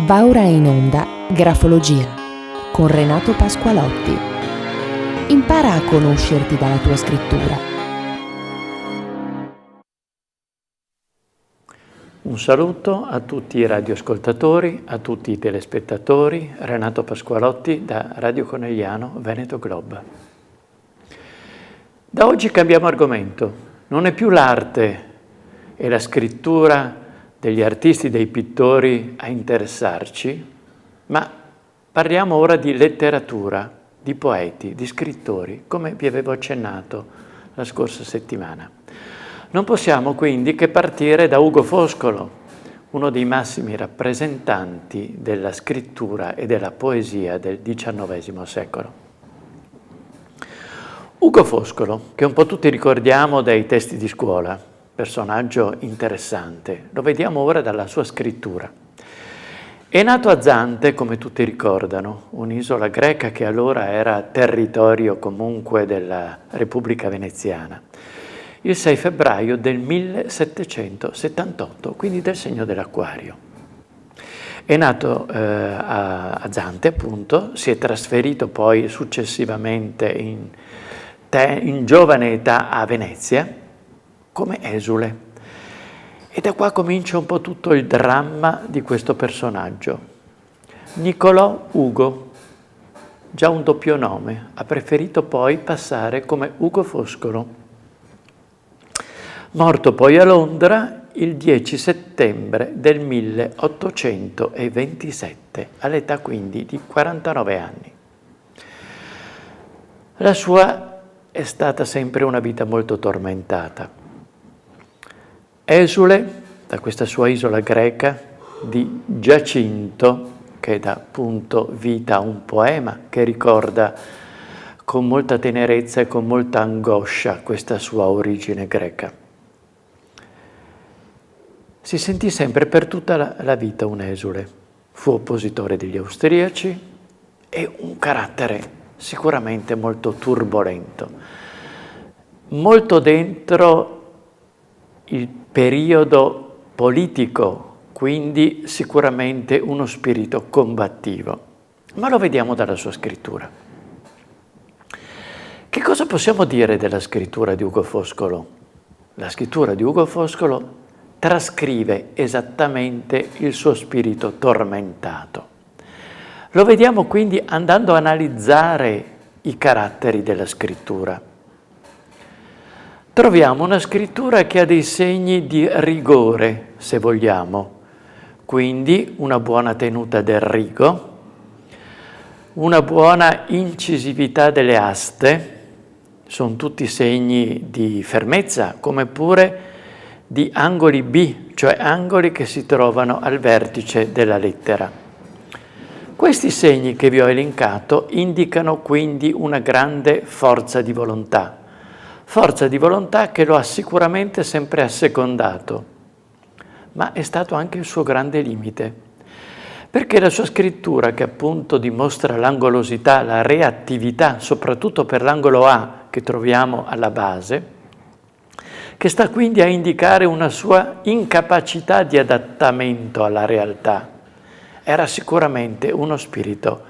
Va ora in onda Grafologia con Renato Pasqualotti. Impara a conoscerti dalla tua scrittura. Un saluto a tutti i radioascoltatori, a tutti i telespettatori. Renato Pasqualotti da Radio Conegliano, Veneto Globe. Da oggi cambiamo argomento. Non è più l'arte e la scrittura degli artisti, dei pittori a interessarci, ma parliamo ora di letteratura, di poeti, di scrittori, come vi avevo accennato la scorsa settimana. Non possiamo quindi che partire da Ugo Foscolo, uno dei massimi rappresentanti della scrittura e della poesia del XIX secolo. Ugo Foscolo, che un po' tutti ricordiamo dai testi di scuola, personaggio interessante, lo vediamo ora dalla sua scrittura. È nato a Zante, come tutti ricordano, un'isola greca che allora era territorio comunque della Repubblica Veneziana, il 6 febbraio del 1778, quindi del segno dell'Acquario. È nato a Zante, appunto, si è trasferito poi successivamente in giovane età a Venezia, come esule. E da qua comincia un po' tutto il dramma di questo personaggio. Niccolò Ugo, già un doppio nome, ha preferito poi passare come Ugo Foscolo. Morto poi a Londra il 10 settembre del 1827, all'età quindi di 49 anni. La sua è stata sempre una vita molto tormentata. Esule, da questa sua isola greca, di Giacinto, che dà appunto vita a un poema che ricorda con molta tenerezza e con molta angoscia questa sua origine greca. Si sentì sempre per tutta la vita un esule. Fu oppositore degli austriaci e un carattere sicuramente molto turbolento, molto dentro il periodo politico, quindi sicuramente uno spirito combattivo. Ma lo vediamo dalla sua scrittura. Che cosa possiamo dire della scrittura di Ugo Foscolo? La scrittura di Ugo Foscolo trascrive esattamente il suo spirito tormentato. Lo vediamo quindi andando a analizzare i caratteri della scrittura. Troviamo una scrittura che ha dei segni di rigore, se vogliamo, quindi una buona tenuta del rigo, una buona incisività delle aste, sono tutti segni di fermezza, come pure di angoli B, cioè angoli che si trovano al vertice della lettera. Questi segni che vi ho elencato indicano quindi una grande forza di volontà che lo ha sicuramente sempre assecondato, ma è stato anche il suo grande limite, perché la sua scrittura, che appunto dimostra l'angolosità, la reattività, soprattutto per l'angolo A che troviamo alla base, che sta quindi a indicare una sua incapacità di adattamento alla realtà, era sicuramente uno spirito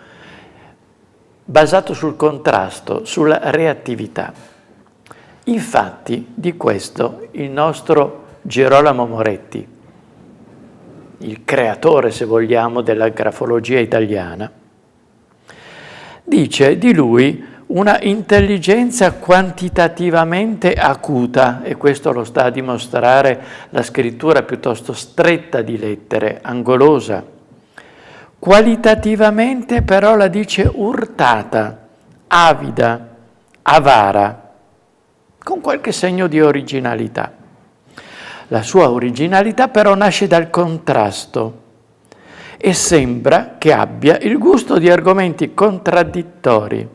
basato sul contrasto, sulla reattività. Infatti di questo il nostro Girolamo Moretti, il creatore, se vogliamo, della grafologia italiana, dice di lui una intelligenza quantitativamente acuta, e questo lo sta a dimostrare la scrittura piuttosto stretta di lettere, angolosa. Qualitativamente però la dice urtata, avida, avara, con qualche segno di originalità. La sua originalità però nasce dal contrasto e sembra che abbia il gusto di argomenti contraddittori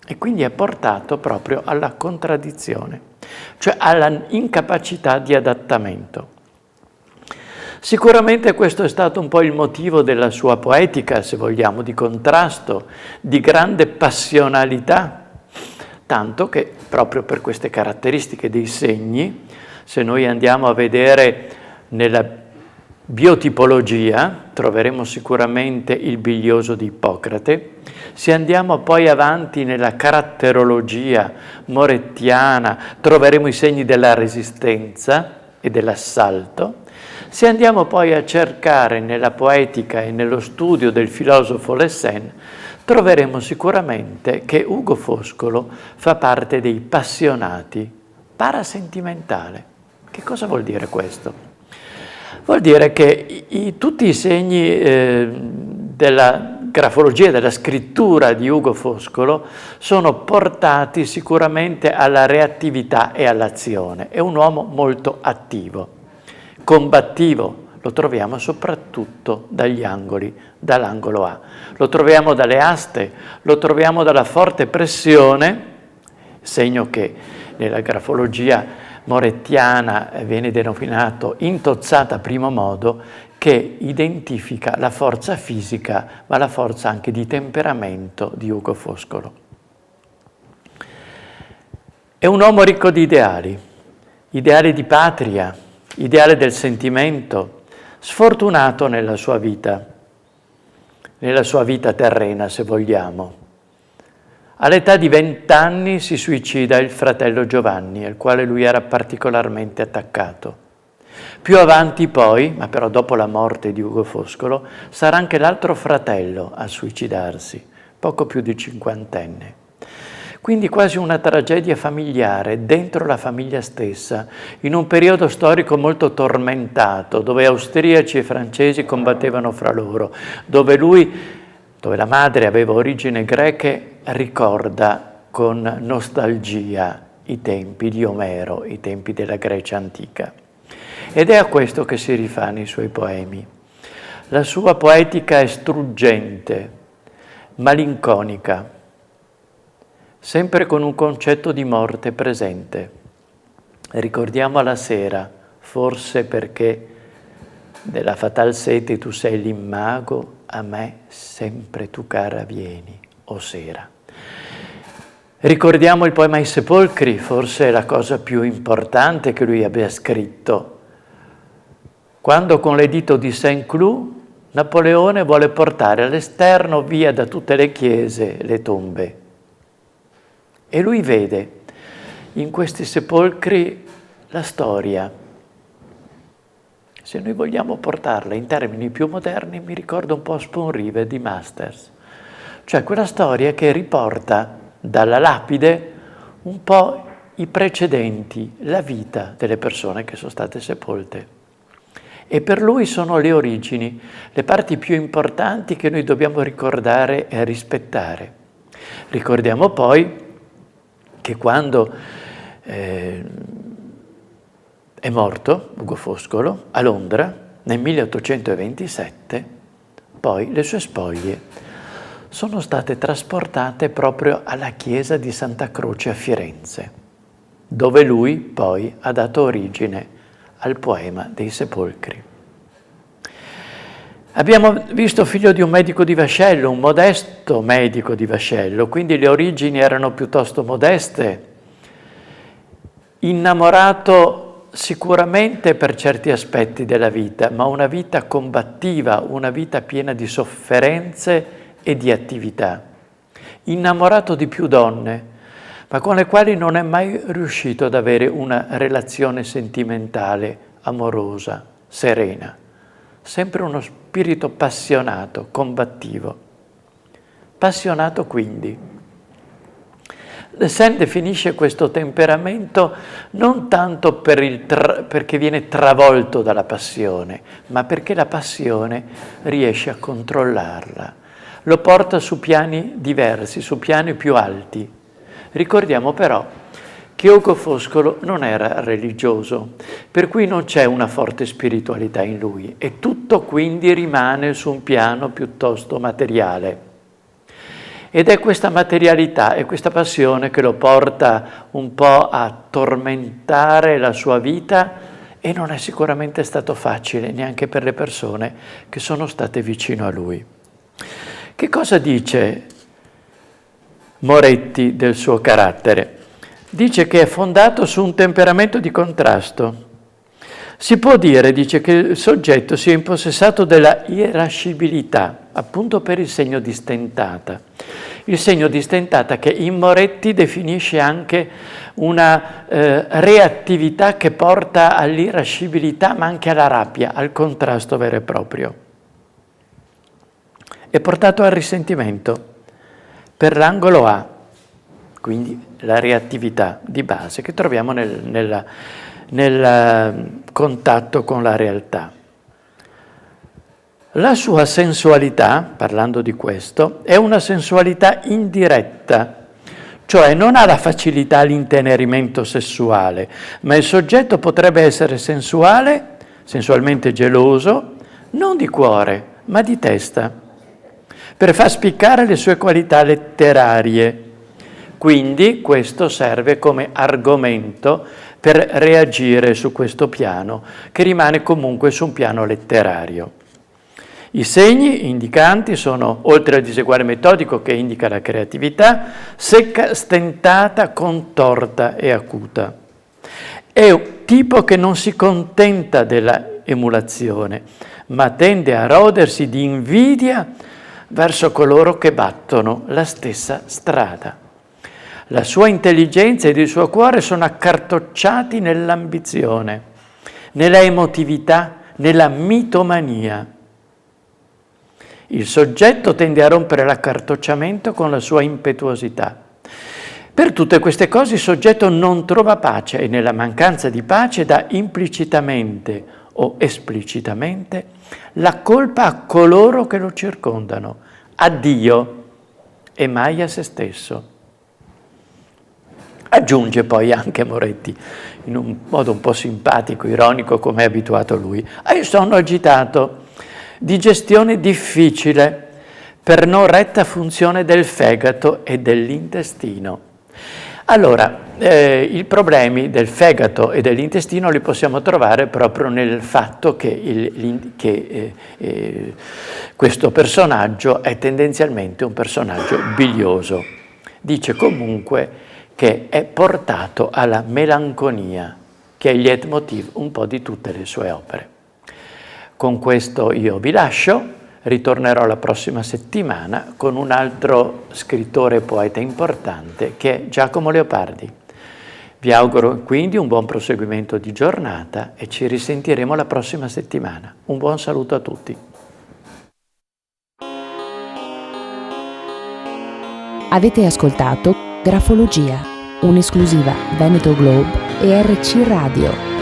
e quindi è portato proprio alla contraddizione, cioè alla incapacità di adattamento. Sicuramente questo è stato un po' il motivo della sua poetica, se vogliamo, di contrasto, di grande passionalità, tanto che proprio per queste caratteristiche dei segni, se noi andiamo a vedere nella biotipologia, troveremo sicuramente il bilioso di Ippocrate. Se andiamo poi avanti nella caratterologia morettiana, troveremo i segni della resistenza e dell'assalto. Se andiamo poi a cercare nella poetica e nello studio del filosofo Le Sen, troveremo sicuramente che Ugo Foscolo fa parte dei passionati, parasentimentale. Che cosa vuol dire questo? Vuol dire che tutti i segni della grafologia, della scrittura di Ugo Foscolo sono portati sicuramente alla reattività e all'azione. È un uomo molto attivo, combattivo, lo troviamo soprattutto dagli angoli, dall'angolo A. Lo troviamo dalle aste, lo troviamo dalla forte pressione, segno che nella grafologia morettiana viene denominato intozzata primo modo, che identifica la forza fisica, ma la forza anche di temperamento di Ugo Foscolo. È un uomo ricco di ideali, ideali di patria, ideale del sentimento, sfortunato nella sua vita terrena, se vogliamo. All'età di 20 anni si suicida il fratello Giovanni, al quale lui era particolarmente attaccato. Più avanti poi, ma però dopo la morte di Ugo Foscolo, sarà anche l'altro fratello a suicidarsi, poco più di 50enne. Quindi quasi una tragedia familiare dentro la famiglia stessa, in un periodo storico molto tormentato, dove austriaci e francesi combattevano fra loro, dove la madre aveva origini greche, ricorda con nostalgia i tempi di Omero, i tempi della Grecia antica. Ed è a questo che si rifà nei suoi poemi. La sua poetica è struggente, malinconica, sempre con un concetto di morte presente. Ricordiamo la sera, forse perché della fatal sete tu sei l'immago, a me sempre tu cara vieni, o sera. Ricordiamo il poema I sepolcri, forse la cosa più importante che lui abbia scritto, quando con l'editto di Saint-Cloud Napoleone vuole portare all'esterno via da tutte le chiese le tombe. E lui vede in questi sepolcri la storia. Se noi vogliamo portarla in termini più moderni, mi ricorda un po' Spoon River di Masters, cioè quella storia che riporta dalla lapide un po' i precedenti, la vita delle persone che sono state sepolte. E per lui sono le origini, le parti più importanti che noi dobbiamo ricordare e rispettare. Ricordiamo poi che quando è morto Ugo Foscolo a Londra nel 1827, poi le sue spoglie sono state trasportate proprio alla chiesa di Santa Croce a Firenze, dove lui poi ha dato origine al poema dei sepolcri. Abbiamo visto figlio di un medico di vascello, un modesto medico di vascello, quindi le origini erano piuttosto modeste, innamorato sicuramente per certi aspetti della vita, ma una vita combattiva, una vita piena di sofferenze e di attività, innamorato di più donne, ma con le quali non è mai riuscito ad avere una relazione sentimentale, amorosa, serena. Sempre uno spirito appassionato, combattivo. Appassionato quindi. Le Sen definisce questo temperamento non tanto perché viene travolto dalla passione, ma perché la passione riesce a controllarla. Lo porta su piani diversi, su piani più alti. Ricordiamo però che Ugo Foscolo non era religioso, per cui non c'è una forte spiritualità in lui e tutto quindi rimane su un piano piuttosto materiale. Ed è questa materialità e questa passione che lo porta un po' a tormentare la sua vita e non è sicuramente stato facile neanche per le persone che sono state vicino a lui. Che cosa dice Moretti del suo carattere? Dice che è fondato su un temperamento di contrasto. Si può dire, dice, che il soggetto sia impossessato della irascibilità, appunto per il segno di stentata. Il segno di stentata che in Moretti definisce anche una reattività che porta all'irascibilità, ma anche alla rabbia, al contrasto vero e proprio. È portato al risentimento per l'angolo A, quindi la reattività di base che troviamo nel contatto con la realtà. La sua sensualità, parlando di questo, è una sensualità indiretta, cioè non ha la facilità all'intenerimento sessuale, ma il soggetto potrebbe essere sensuale, sensualmente geloso, non di cuore, ma di testa, per far spiccare le sue qualità letterarie. Quindi questo serve come argomento per reagire su questo piano, che rimane comunque su un piano letterario. I segni indicanti sono, oltre al diseguale metodico che indica la creatività, secca, stentata, contorta e acuta. È un tipo che non si contenta della emulazione, ma tende a rodersi di invidia verso coloro che battono la stessa strada. La sua intelligenza ed il suo cuore sono accartocciati nell'ambizione, nella emotività, nella mitomania. Il soggetto tende a rompere l'accartocciamento con la sua impetuosità. Per tutte queste cose il soggetto non trova pace e nella mancanza di pace dà implicitamente o esplicitamente la colpa a coloro che lo circondano, a Dio e mai a se stesso. Aggiunge poi anche Moretti, in un modo un po' simpatico, ironico, come è abituato lui, hai sonno agitato, digestione difficile, per non retta funzione del fegato e dell'intestino. Allora, i problemi del fegato e dell'intestino li possiamo trovare proprio nel fatto che questo personaggio è tendenzialmente un personaggio bilioso. Dice comunque che è portato alla melanconia, che è il leitmotiv un po' di tutte le sue opere. Con questo io vi lascio, ritornerò la prossima settimana con un altro scrittore e poeta importante che è Giacomo Leopardi. Vi auguro quindi un buon proseguimento di giornata e ci risentiremo la prossima settimana. Un buon saluto a tutti. Avete ascoltato Grafologia, un'esclusiva Veneto Globe e RC Radio.